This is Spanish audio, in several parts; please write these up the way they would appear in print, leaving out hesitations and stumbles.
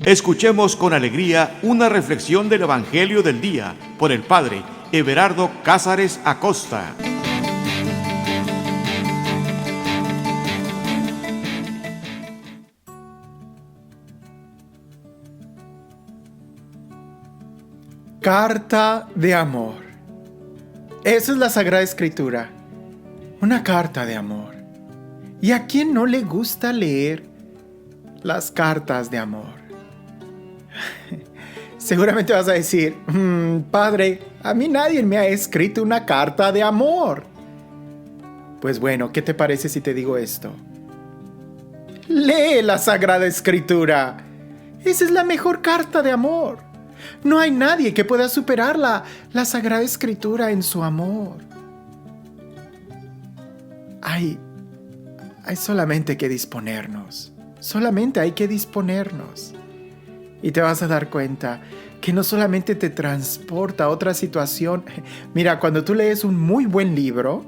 Escuchemos con alegría una reflexión del Evangelio del día por el Padre Everardo Cázares Acosta. Carta de amor. Eso es la Sagrada Escritura. Una carta de amor. ¿Y a quién no le gusta leer las cartas de amor? Seguramente vas a decir, Padre, a mí nadie me ha escrito una carta de amor. Pues bueno, ¿qué te parece si te digo esto? Lee la Sagrada Escritura. Esa es la mejor carta de amor. No hay nadie que pueda superar la Sagrada Escritura en su amor. Hay solamente que disponernos. Solamente hay que disponernos. Y te vas a dar cuenta que no solamente te transporta a otra situación. Mira, cuando tú lees un muy buen libro,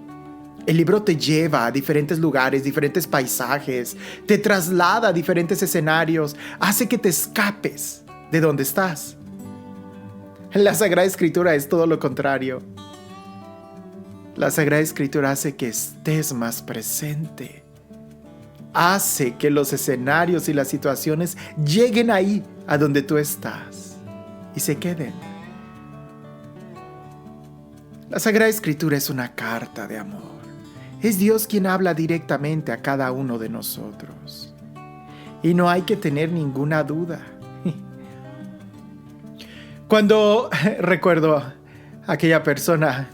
el libro te lleva a diferentes lugares, diferentes paisajes, te traslada a diferentes escenarios, hace que te escapes de donde estás. La Sagrada Escritura es todo lo contrario. La Sagrada Escritura hace que estés más presente. Hace que los escenarios y las situaciones lleguen ahí a donde tú estás y se queden. La Sagrada Escritura es una carta de amor. Es Dios quien habla directamente a cada uno de nosotros. Y no hay que tener ninguna duda. Cuando recuerdo a aquella persona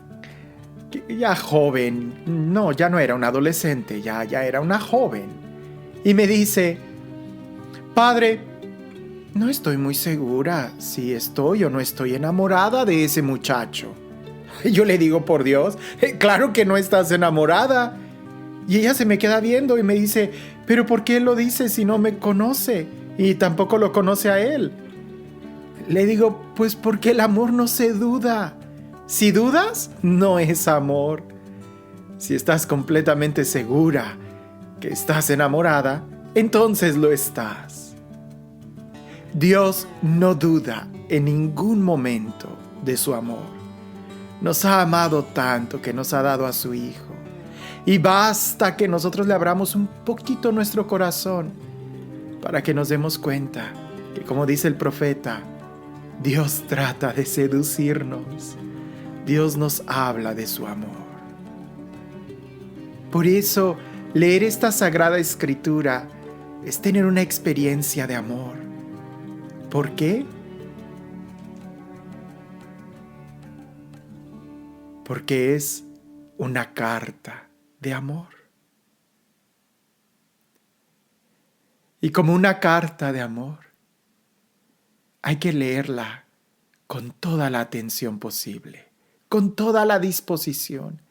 ya joven, ya no era un adolescente, ya era una joven, y me dice, Padre, no estoy muy segura si estoy o no estoy enamorada de ese muchacho. Y yo le digo, por Dios, claro que no estás enamorada. Y ella se me queda viendo y me dice, pero ¿por qué lo dice si no me conoce? Y tampoco lo conoce a él. Le digo, pues porque el amor no se duda. Si dudas, no es amor. Si estás completamente segura que estás enamorada, entonces lo estás. Dios no duda en ningún momento de su amor. Nos ha amado tanto que nos ha dado a su Hijo. Y basta que nosotros le abramos un poquito nuestro corazón para que nos demos cuenta que, como dice el profeta, Dios trata de seducirnos. Dios nos habla de su amor. Por eso, leer esta Sagrada Escritura es tener una experiencia de amor. ¿Por qué? Porque es una carta de amor. Y como una carta de amor, hay que leerla con toda la atención posible, con toda la disposición,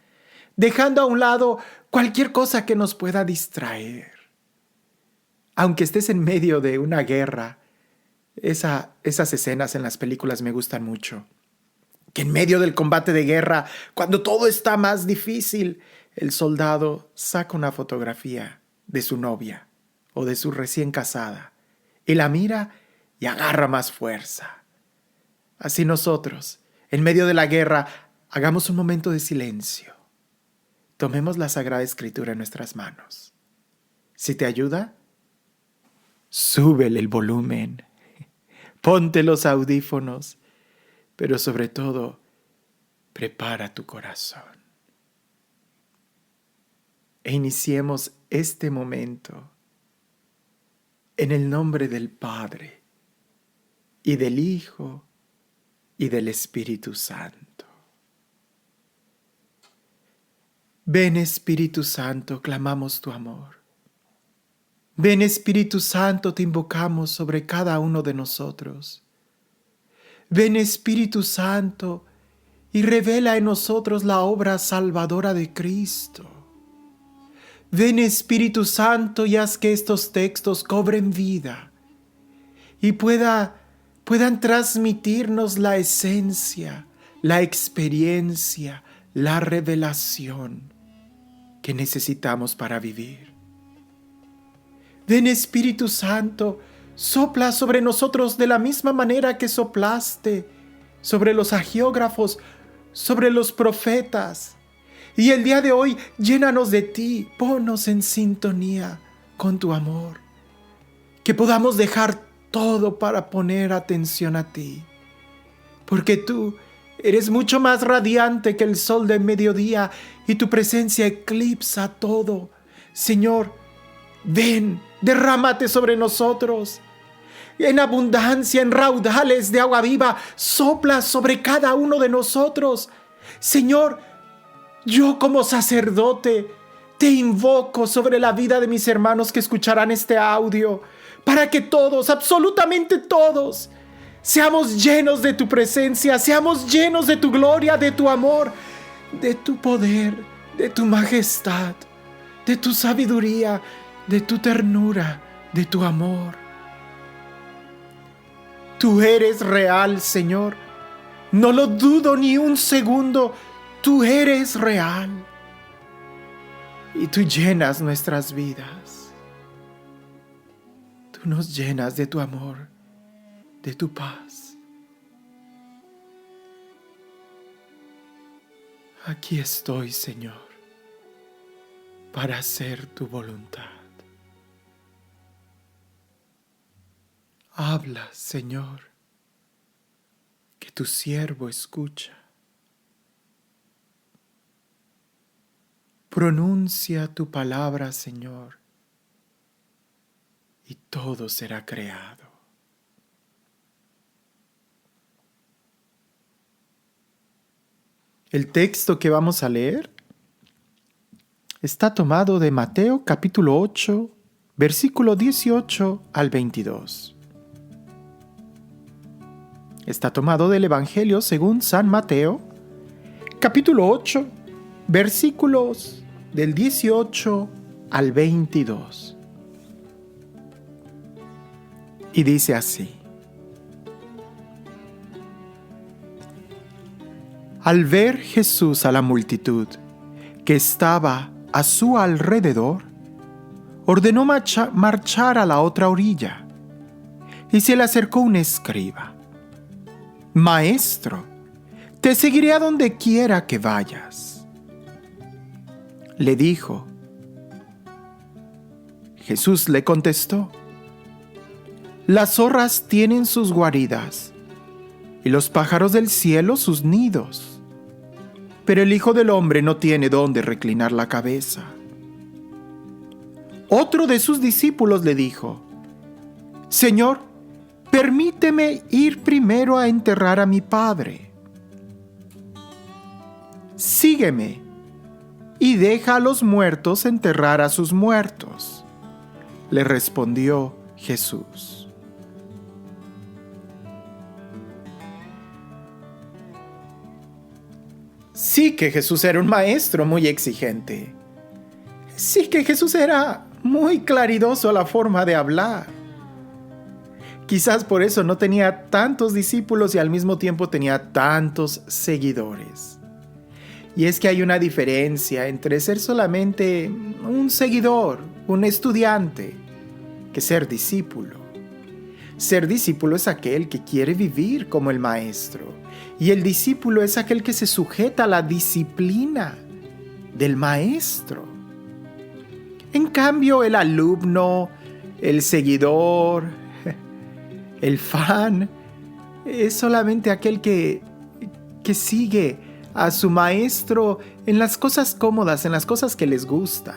dejando a un lado cualquier cosa que nos pueda distraer. Aunque estés en medio de una guerra, esas escenas en las películas me gustan mucho. Que en medio del combate de guerra, cuando todo está más difícil, el soldado saca una fotografía de su novia o de su recién casada y la mira y agarra más fuerza. Así nosotros, en medio de la guerra, hagamos un momento de silencio. Tomemos la Sagrada Escritura en nuestras manos. Si te ayuda, súbele el volumen, ponte los audífonos, pero sobre todo, prepara tu corazón. E iniciemos este momento en el nombre del Padre, y del Hijo, y del Espíritu Santo. Ven, Espíritu Santo, clamamos tu amor. Ven, Espíritu Santo, te invocamos sobre cada uno de nosotros. Ven, Espíritu Santo, y revela en nosotros la obra salvadora de Cristo. Ven, Espíritu Santo, y haz que estos textos cobren vida y puedan transmitirnos la esencia, la experiencia, la revelación que necesitamos para vivir. Ven, Espíritu Santo, Sopla sobre nosotros de la misma manera que soplaste sobre los agiógrafos, sobre los profetas. Y el día de hoy, llénanos de ti, ponnos en sintonía con tu amor. Que podamos dejar todo para poner atención a ti. Porque tú eres mucho más radiante que el sol del mediodía y tu presencia eclipsa todo. Señor, ven, derrámate sobre nosotros. En abundancia, en raudales de agua viva, sopla sobre cada uno de nosotros. Señor, yo como sacerdote te invoco sobre la vida de mis hermanos que escucharán este audio, para que todos, absolutamente todos, seamos llenos de tu presencia, seamos llenos de tu gloria, de tu amor, de tu poder, de tu majestad, de tu sabiduría, de tu ternura, de tu amor. Tú eres real, Señor. No lo dudo ni un segundo. Tú eres real. Y tú llenas nuestras vidas. Tú nos llenas de tu amor, de tu paz. Aquí estoy, Señor, para hacer tu voluntad. Habla, Señor, que tu siervo escucha. Pronuncia tu palabra, Señor, y todo será creado. El texto que vamos a leer está tomado de Mateo capítulo 8, versículo 18 al 22. Está tomado del Evangelio según San Mateo, capítulo 8, versículos del 18 al 22. Y dice así: Al ver Jesús a la multitud que estaba a su alrededor, ordenó marchar a la otra orilla, y se le acercó un escriba. Maestro, te seguiré a donde quiera que vayas. Le dijo. Jesús le contestó: Las zorras tienen sus guaridas y los pájaros del cielo sus nidos, pero el Hijo del Hombre no tiene dónde reclinar la cabeza. Otro de sus discípulos le dijo: Señor, permíteme ir primero a enterrar a mi padre. Sígueme y deja a los muertos enterrar a sus muertos, le respondió Jesús. Sí que Jesús era un maestro muy exigente. Sí que Jesús era muy claridoso a la forma de hablar. Quizás por eso no tenía tantos discípulos y al mismo tiempo tenía tantos seguidores. Y es que hay una diferencia entre ser solamente un seguidor, un estudiante, que ser discípulo. Ser discípulo es aquel que quiere vivir como el maestro, y el discípulo es aquel que se sujeta a la disciplina del maestro. En cambio, el alumno, el seguidor, el fan, es solamente aquel que sigue a su maestro en las cosas cómodas, en las cosas que les gusta,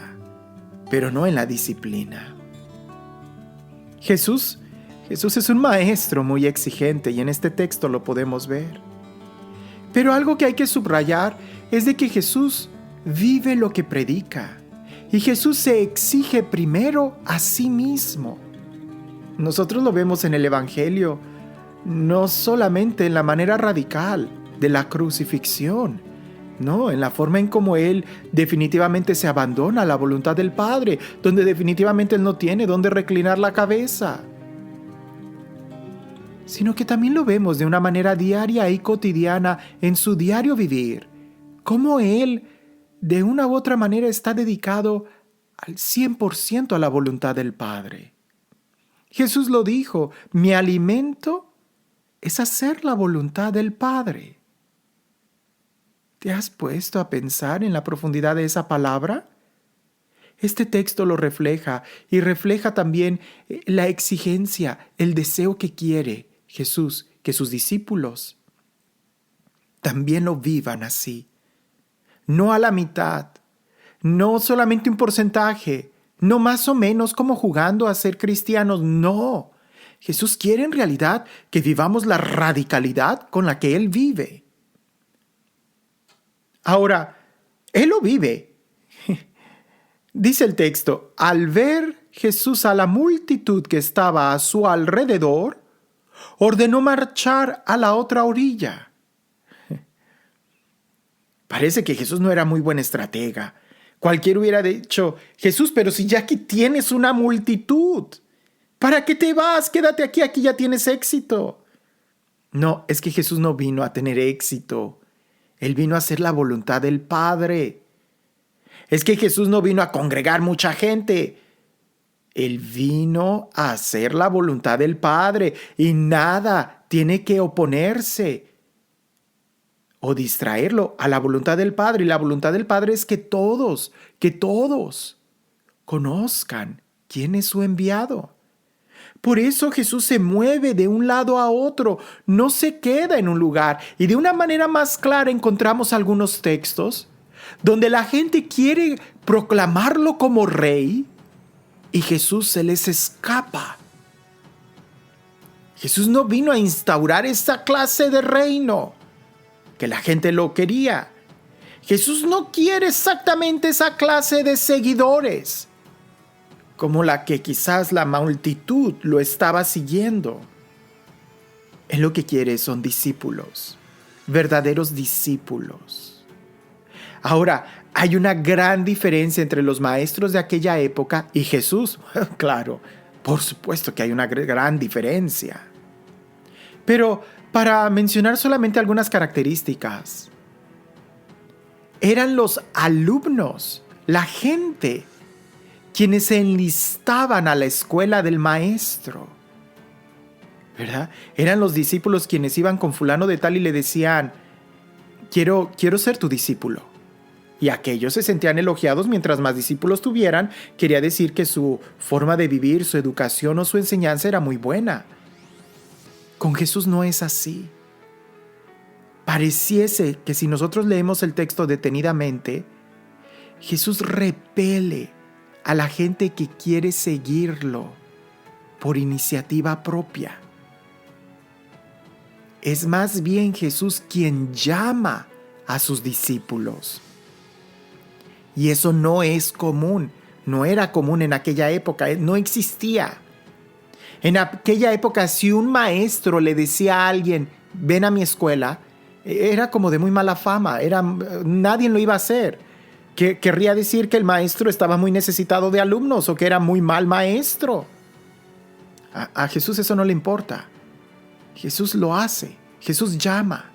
pero no en la disciplina. Jesús es un maestro muy exigente y en este texto lo podemos ver. Pero algo que hay que subrayar es de que Jesús vive lo que predica y Jesús se exige primero a sí mismo. Nosotros lo vemos en el Evangelio, no solamente en la manera radical de la crucifixión, no, en la forma en cómo Él definitivamente se abandona a la voluntad del Padre, donde definitivamente Él no tiene dónde reclinar la cabeza, sino que también lo vemos de una manera diaria y cotidiana en su diario vivir, cómo Él de una u otra manera está dedicado al 100% a la voluntad del Padre. Jesús lo dijo, mi alimento es hacer la voluntad del Padre. ¿Te has puesto a pensar en la profundidad de esa palabra? Este texto lo refleja y refleja también la exigencia, el deseo que quiere Jesús que sus discípulos también lo vivan así. No a la mitad, no solamente un porcentaje, no más o menos como jugando a ser cristianos, no. Jesús quiere en realidad que vivamos la radicalidad con la que Él vive. Ahora, Él lo vive. Dice el texto, al ver Jesús a la multitud que estaba a su alrededor, ordenó marchar a la otra orilla. Parece que Jesús no era muy buen estratega. Cualquiera hubiera dicho, Jesús, pero si ya aquí tienes una multitud, ¿para qué te vas? Quédate aquí, aquí ya tienes éxito. No, es que Jesús no vino a tener éxito. Él vino a hacer la voluntad del Padre. Es que Jesús no vino a congregar mucha gente. Él vino a hacer la voluntad del Padre y nada tiene que oponerse o distraerlo a la voluntad del Padre. Y la voluntad del Padre es que todos conozcan quién es su enviado. Por eso Jesús se mueve de un lado a otro, no se queda en un lugar. Y de una manera más clara encontramos algunos textos donde la gente quiere proclamarlo como rey y Jesús se les escapa. Jesús no vino a instaurar esa clase de reino que la gente lo quería. Jesús no quiere exactamente esa clase de seguidores como la que quizás la multitud lo estaba siguiendo. Él lo que quiere son discípulos, verdaderos discípulos. Ahora, hay una gran diferencia entre los maestros de aquella época y Jesús. Claro, por supuesto que hay una gran diferencia. Pero para mencionar solamente algunas características, eran los alumnos, la gente, quienes se enlistaban a la escuela del maestro, ¿verdad? Eran los discípulos quienes iban con fulano de tal y le decían, quiero ser tu discípulo. Y aquellos se sentían elogiados mientras más discípulos tuvieran, quería decir que su forma de vivir, su educación o su enseñanza era muy buena. Con Jesús no es así. Pareciese que si nosotros leemos el texto detenidamente, Jesús repele a la gente que quiere seguirlo por iniciativa propia. Es más bien Jesús quien llama a sus discípulos. Y eso no es común, no era común en aquella época, no existía. En aquella época, si un maestro le decía a alguien, ven a mi escuela, era como de muy mala fama, nadie lo iba a hacer. Querría decir que el maestro estaba muy necesitado de alumnos o que era muy mal maestro. A Jesús eso no le importa. Jesús lo hace, Jesús llama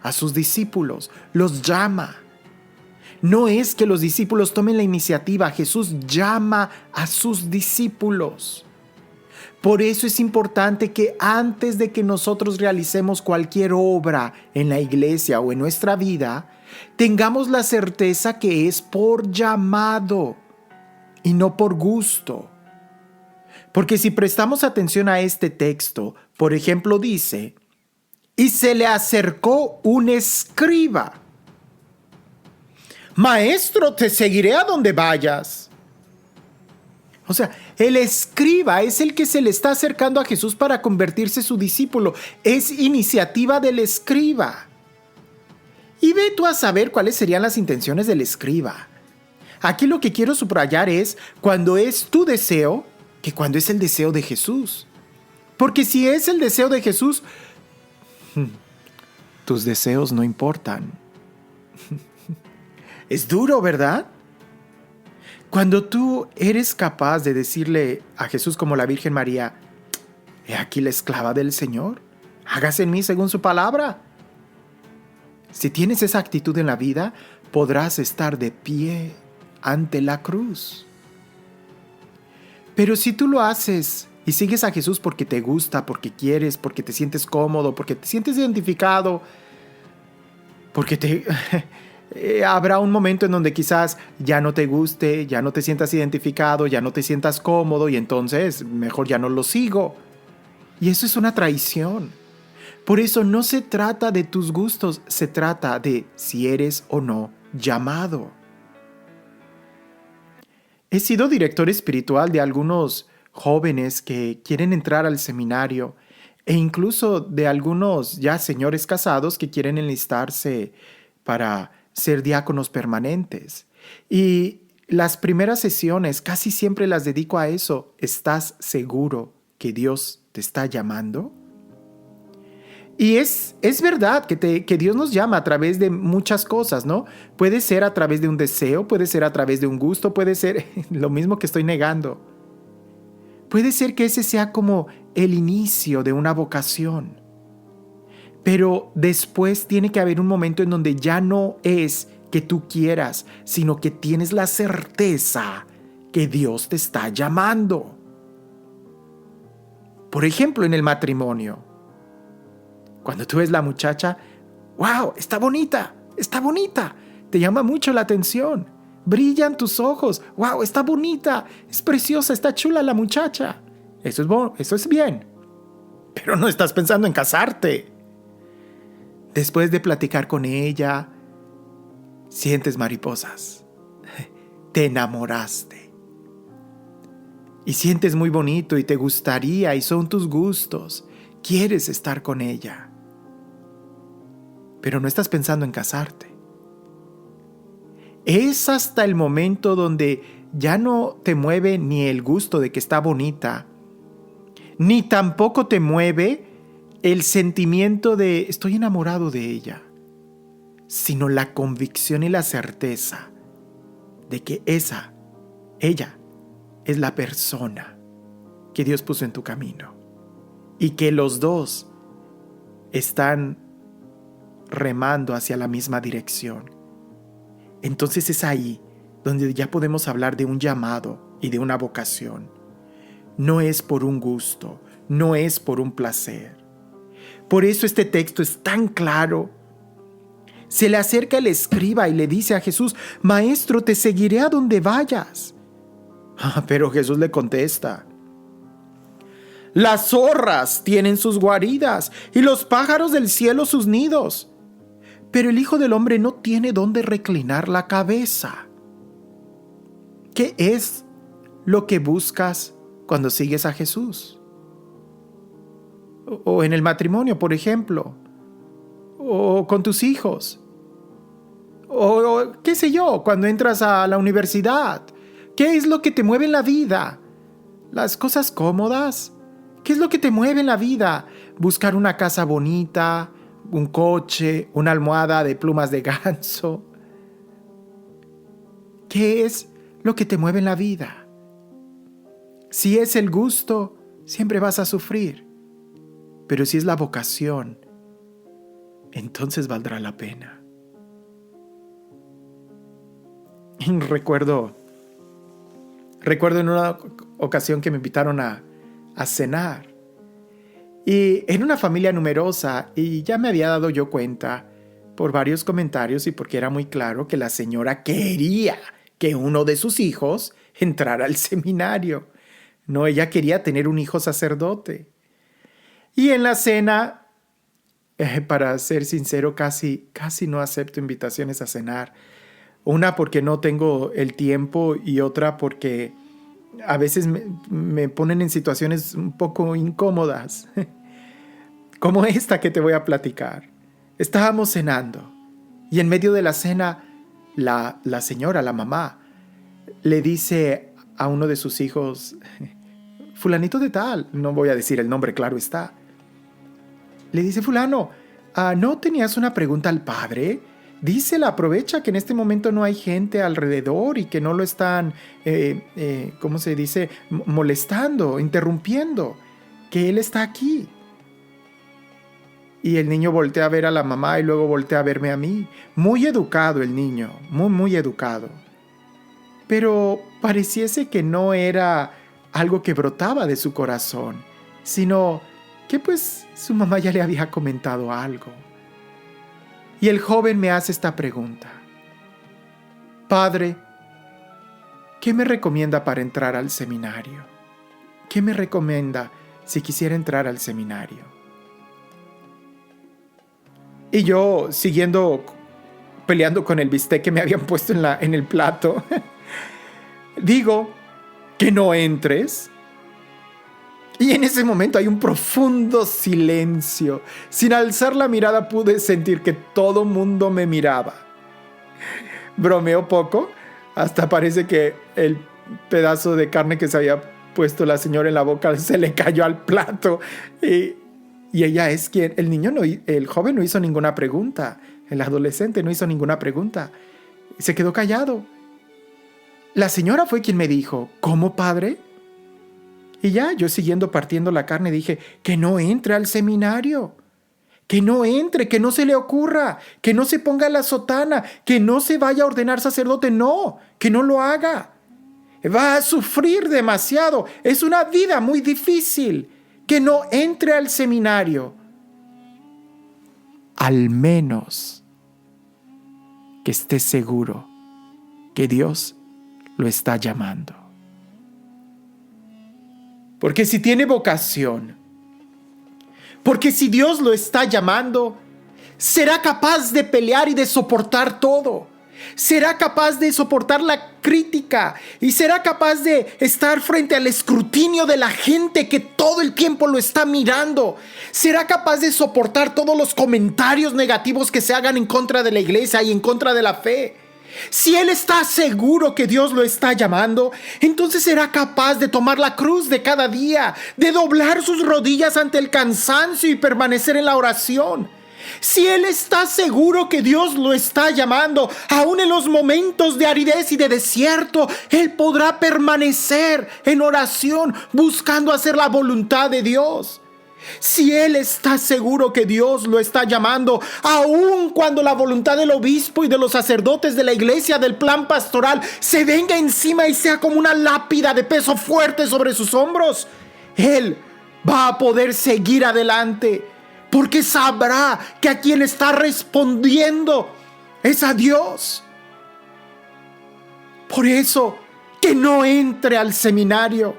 a sus discípulos, los llama. No es que los discípulos tomen la iniciativa, Jesús llama a sus discípulos. Por eso es importante que antes de que nosotros realicemos cualquier obra en la iglesia o en nuestra vida, tengamos la certeza que es por llamado y no por gusto. Porque si prestamos atención a este texto, por ejemplo dice, y se le acercó un escriba. Maestro, te seguiré a donde vayas. O sea, el escriba es el que se le está acercando a Jesús para convertirse en su discípulo. Es iniciativa del escriba. Y ve tú a saber cuáles serían las intenciones del escriba. Aquí lo que quiero subrayar es cuando es tu deseo, que cuando es el deseo de Jesús. Porque si es el deseo de Jesús, tus deseos no importan. Es duro, ¿verdad? Cuando tú eres capaz de decirle a Jesús como la Virgen María, he aquí la esclava del Señor, hágase en mí según su palabra. Si tienes esa actitud en la vida, podrás estar de pie ante la cruz. Pero si tú lo haces y sigues a Jesús porque te gusta, porque quieres, porque te sientes cómodo, porque te sientes identificado, porque habrá un momento en donde quizás ya no te guste, ya no te sientas identificado, ya no te sientas cómodo y entonces mejor ya no lo sigo. Y eso es una traición. Por eso no se trata de tus gustos, se trata de si eres o no llamado. He sido director espiritual de algunos jóvenes que quieren entrar al seminario e incluso de algunos ya señores casados que quieren enlistarse para ser diáconos permanentes. Y las primeras sesiones casi siempre las dedico a eso. ¿Estás seguro que Dios te está llamando? Y es verdad que Dios nos llama a través de muchas cosas, ¿no? Puede ser a través de un deseo, puede ser a través de un gusto, puede ser lo mismo que estoy negando. Puede ser que ese sea como el inicio de una vocación. Pero después tiene que haber un momento en donde ya no es que tú quieras, sino que tienes la certeza que Dios te está llamando. Por ejemplo, en el matrimonio. Cuando tú ves la muchacha, ¡wow! Está bonita, te llama mucho la atención, brillan tus ojos, ¡wow! Está bonita, es preciosa, está chula la muchacha. Eso es bien, pero no estás pensando en casarte. Después de platicar con ella, sientes mariposas, te enamoraste. Y sientes muy bonito y te gustaría y son tus gustos, quieres estar con ella. Pero no estás pensando en casarte. Es hasta el momento donde ya no te mueve ni el gusto de que está bonita, ni tampoco te mueve el sentimiento de estoy enamorado de ella, sino la convicción y la certeza de que ella, es la persona que Dios puso en tu camino y que los dos están remando hacia la misma dirección. Entonces es ahí donde ya podemos hablar de un llamado y de una vocación. No es por un gusto, no es por un placer. Por eso este texto es tan claro. Se le acerca el escriba y le dice a Jesús: Maestro, te seguiré a donde vayas. Pero Jesús le contesta: Las zorras tienen sus guaridas y los pájaros del cielo sus nidos, pero el Hijo del Hombre no tiene dónde reclinar la cabeza. ¿Qué es lo que buscas cuando sigues a Jesús? O en el matrimonio, por ejemplo, o con tus hijos, o qué sé yo, cuando entras a la universidad. ¿Qué es lo que te mueve en la vida? ¿Las cosas cómodas? ¿Qué es lo que te mueve en la vida? ¿Buscar una casa bonita, un coche, una almohada de plumas de ganso? ¿Qué es lo que te mueve en la vida? Si es el gusto, siempre vas a sufrir. Pero si es la vocación, entonces valdrá la pena. Recuerdo en una ocasión que me invitaron a cenar. Y en una familia numerosa, y ya me había dado yo cuenta por varios comentarios y porque era muy claro que la señora quería que uno de sus hijos entrara al seminario. No, ella quería tener un hijo sacerdote. Y en la cena, para ser sincero, casi no acepto invitaciones a cenar. Una porque no tengo el tiempo y otra porque a veces me ponen en situaciones un poco incómodas. Como esta que te voy a platicar. Estábamos cenando y en medio de la cena la señora, la mamá, le dice a uno de sus hijos, fulanito de tal, no voy a decir el nombre, claro está. Le dice: fulano, ¿no tenías una pregunta al padre? Dísela, aprovecha que en este momento no hay gente alrededor y que no lo están, ¿cómo se dice? Molestando, interrumpiendo, que él está aquí. Y el niño voltea a ver a la mamá y luego voltea a verme a mí. Muy educado el niño, muy educado. Pero pareciese que no era algo que brotaba de su corazón, sino que pues su mamá ya le había comentado algo. Y el joven me hace esta pregunta: Padre, ¿qué me recomienda para entrar al seminario? ¿Qué me recomienda si quisiera entrar al seminario? Y yo, siguiendo peleando con el bistec que me habían puesto en el plato, digo, que no entres. Y en ese momento hay un profundo silencio. Sin alzar la mirada pude sentir que todo mundo me miraba. Bromeo poco, hasta parece que el pedazo de carne que se había puesto la señora en la boca se le cayó al plato. Y ella es quien, el joven no hizo ninguna pregunta. El adolescente no hizo ninguna pregunta. Se quedó callado. La señora fue quien me dijo: ¿cómo, padre? Y ya, yo siguiendo partiendo la carne dije: que no entre al seminario. Que no entre, que no se le ocurra, que no se ponga la sotana, que no se vaya a ordenar sacerdote. No, que no lo haga. Va a sufrir demasiado. Es una vida muy difícil. Que no entre al seminario. Al menos que esté seguro que Dios lo está llamando. Porque si tiene vocación, porque si Dios lo está llamando, será capaz de pelear y de soportar todo. Será capaz de soportar la crítica y será capaz de estar frente al escrutinio de la gente que todo el tiempo lo está mirando. Será capaz de soportar todos los comentarios negativos que se hagan en contra de la iglesia y en contra de la fe. Si él está seguro que Dios lo está llamando, entonces será capaz de tomar la cruz de cada día, de doblar sus rodillas ante el cansancio y permanecer en la oración. Si él está seguro que Dios lo está llamando, aún en los momentos de aridez y de desierto, él podrá permanecer en oración, buscando hacer la voluntad de Dios. Si él está seguro que Dios lo está llamando, aun cuando la voluntad del obispo y de los sacerdotes de la iglesia del plan pastoral se venga encima y sea como una lápida de peso fuerte sobre sus hombros, él va a poder seguir adelante, porque sabrá que a quien está respondiendo es a Dios. Por eso, que no entre al seminario,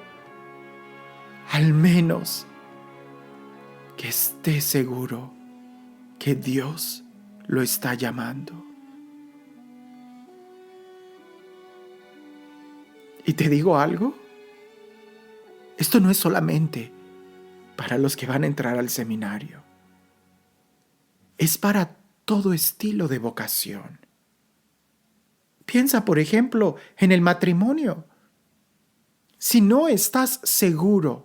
al menos que esté seguro que Dios lo está llamando. ¿Y te digo algo? Esto no es solamente para los que van a entrar al seminario. Es para todo estilo de vocación. Piensa, por ejemplo, en el matrimonio. Si no estás seguro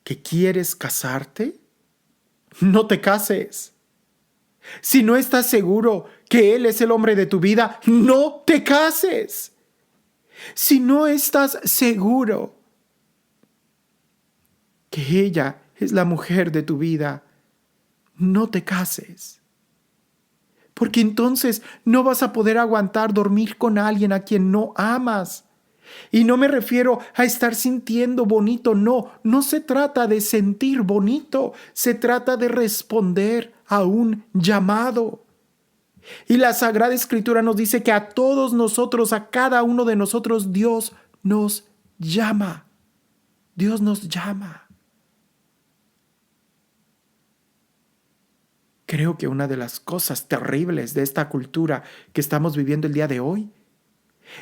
que quieres casarte, no te cases. Si no estás seguro que Él es el hombre de tu vida, no te cases. Si no estás seguro que ella es la mujer de tu vida, no te cases. Porque entonces no vas a poder aguantar dormir con alguien a quien no amas. Y no me refiero a estar sintiendo bonito, no se trata de sentir bonito, se trata de responder a un llamado. Y la Sagrada Escritura nos dice que a todos nosotros, a cada uno de nosotros, Dios nos llama. Dios nos llama. Creo que una de las cosas terribles de esta cultura que estamos viviendo el día de hoy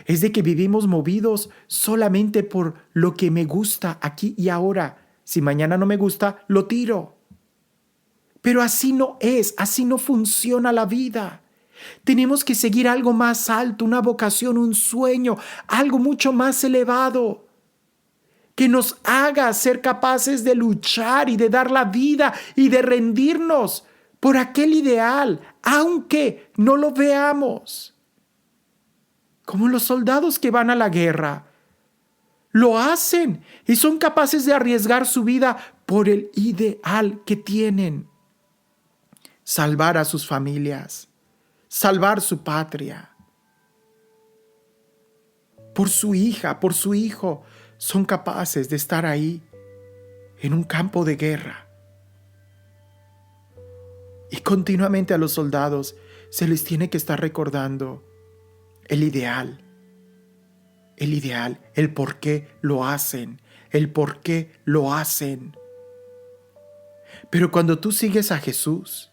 es de que vivimos movidos solamente por lo que me gusta aquí y ahora. Si mañana no me gusta, lo tiro. Pero así no es, así no funciona la vida. Tenemos que seguir algo más alto, una vocación, un sueño, algo mucho más elevado, que nos haga ser capaces de luchar y de dar la vida y de rendirnos por aquel ideal, aunque no lo veamos. Como los soldados que van a la guerra. Lo hacen y son capaces de arriesgar su vida por el ideal que tienen. Salvar a sus familias, salvar su patria. Por su hija, por su hijo, son capaces de estar ahí en un campo de guerra. Y continuamente a los soldados se les tiene que estar recordando el ideal, el por qué lo hacen, Pero cuando tú sigues a Jesús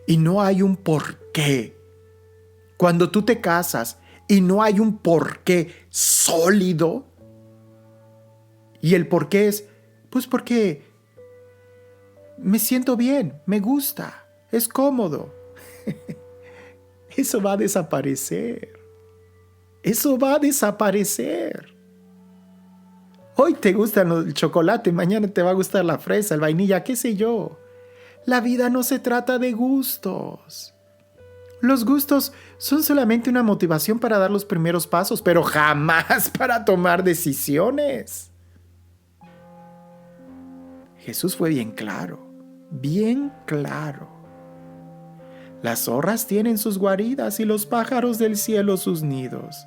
y no hay un por qué, cuando tú te casas y no hay un por qué sólido, y el por qué es, pues porque me siento bien, me gusta, es cómodo. Eso va a desaparecer. Hoy te gusta el chocolate, mañana te va a gustar la fresa, el vainilla, qué sé yo. La vida no se trata de gustos. Los gustos son solamente una motivación para dar los primeros pasos, pero jamás para tomar decisiones. Jesús fue bien claro. Las zorras tienen sus guaridas y los pájaros del cielo sus nidos,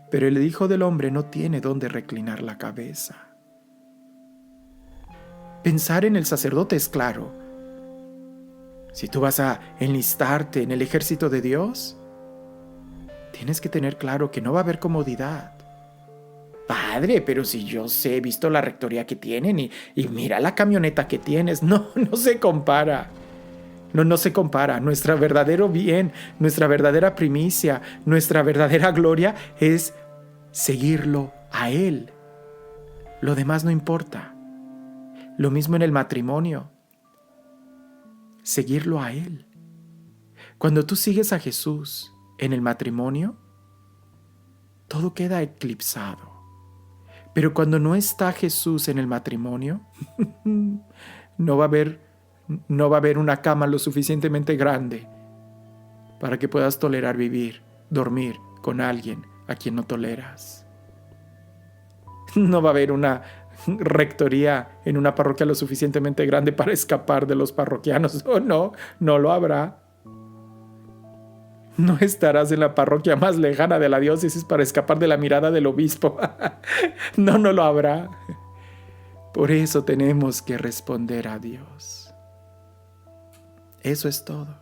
pero el Hijo del Hombre no tiene dónde reclinar la cabeza. Pensar en el sacerdote es claro. Si tú vas a enlistarte en el ejército de Dios, tienes que tener claro que no va a haber comodidad. Padre, pero si yo sé, he visto la rectoría que tienen y mira la camioneta que tienes. No se compara. No se compara. Nuestro verdadero bien, nuestra verdadera primicia, nuestra verdadera gloria es seguirlo a Él. Lo demás no importa. Lo mismo en el matrimonio. Seguirlo a Él. Cuando tú sigues a Jesús en el matrimonio, todo queda eclipsado. Pero cuando no está Jesús en el matrimonio, no va a haber una cama lo suficientemente grande para que puedas tolerar dormir con alguien a quien no toleras. No va a haber una rectoría en una parroquia lo suficientemente grande para escapar de los parroquianos. Oh, no lo habrá. No estarás en la parroquia más lejana de la diócesis para escapar de la mirada del obispo. No lo habrá. Por eso tenemos que responder a Dios. Eso es todo.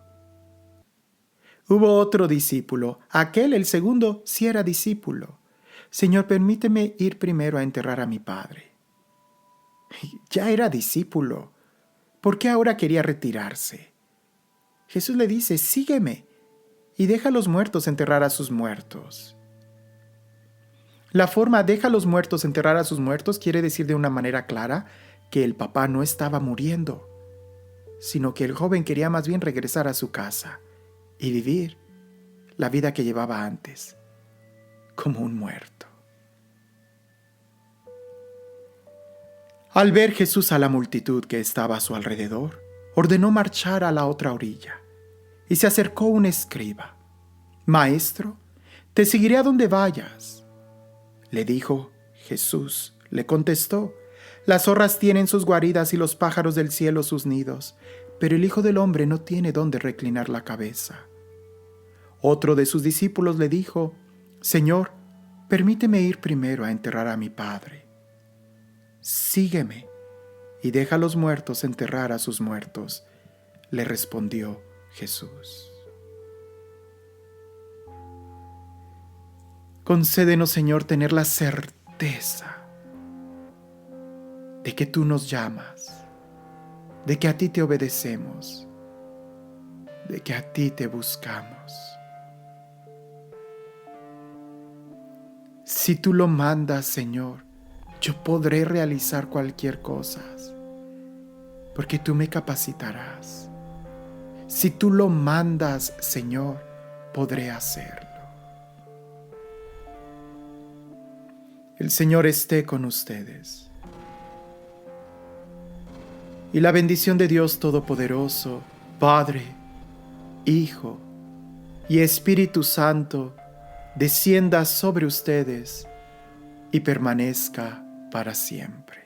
Hubo otro discípulo. Aquel, el segundo, sí era discípulo. Señor, permíteme ir primero a enterrar a mi padre. Ya era discípulo. ¿Por qué ahora quería retirarse? Jesús le dice, sígueme. Y deja a los muertos enterrar a sus muertos. La forma deja a los muertos enterrar a sus muertos quiere decir de una manera clara que el papá no estaba muriendo, sino que el joven quería más bien regresar a su casa y vivir la vida que llevaba antes, como un muerto. Al ver Jesús a la multitud que estaba a su alrededor, ordenó marchar a la otra orilla. Y se acercó un escriba. Maestro, te seguiré a donde vayas. Le dijo Jesús, le contestó, las zorras tienen sus guaridas y los pájaros del cielo sus nidos, pero el Hijo del Hombre no tiene dónde reclinar la cabeza. Otro de sus discípulos le dijo, Señor, permíteme ir primero a enterrar a mi padre. Sígueme y deja a los muertos enterrar a sus muertos, le respondió Jesús. Concédenos, Señor, tener la certeza de que tú nos llamas, de que a ti te obedecemos, de que a ti te buscamos. Si tú lo mandas, Señor, yo podré realizar cualquier cosa, porque tú me capacitarás. Si tú lo mandas, Señor, podré hacerlo. El Señor esté con ustedes. Y la bendición de Dios Todopoderoso, Padre, Hijo y Espíritu Santo, descienda sobre ustedes y permanezca para siempre.